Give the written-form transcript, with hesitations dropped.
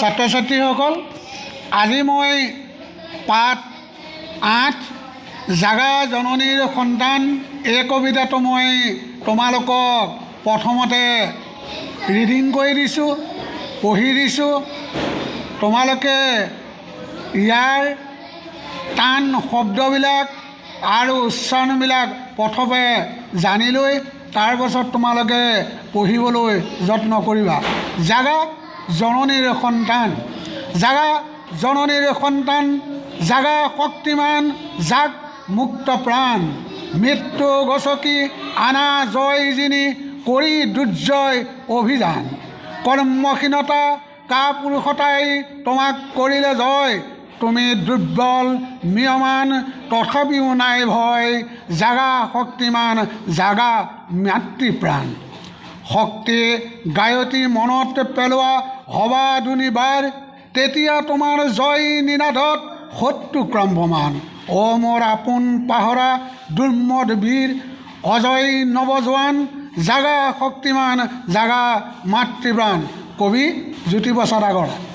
ছাত্ৰ ছাত্ৰীসকল, আজি মই পাঠ ৮ জাগা জননীৰ সন্তান এই কবিতাটো মই তোমালোকক প্ৰথমতে ৰিডিং কৰি দিছোঁ, পঢ়ি দিছোঁ। তোমালোকে ইয়াৰ টান শব্দবিলাক আৰু উচ্চাৰণবিলাক প্ৰথমে জানি লৈ তাৰ পাছত তোমালোকে পঢ়িবলৈ যত্ন কৰিবা। জাগা জননীৰ সন্তান, জাগা জননীৰ সন্তান, জাগা শক্তিমান, জাগ মুক্ত প্ৰাণ, মৃত্যু গছকি আনা জয় যিনি, কৰি দুৰ্জয় অভিযান, কৰ্মহীনতা কাপুৰুষতাই তোমাক কৰিলে জয়, তুমি দুৰ্বল ম্ৰিয়মান তথাপিও নাই ভয়, জাগা শক্তিমান, জাগা মাতৃপ্ৰাণ। শক্তি গায়তী মনত পেলোৱা হবা দুনিবাৰ, তেতিয়া তোমাৰ জয় নিনাদত শত্ৰু ক্ৰম্বমান, অ মোৰ আপোন পাহৰা দুৰ্মদ বীৰ, অজয় নৱজোৱান, জাগা শক্তিমান, জাগা মাতৃপ্ৰাণ। কবি জ্যোতিপ্ৰসাদ আগৰৱালা।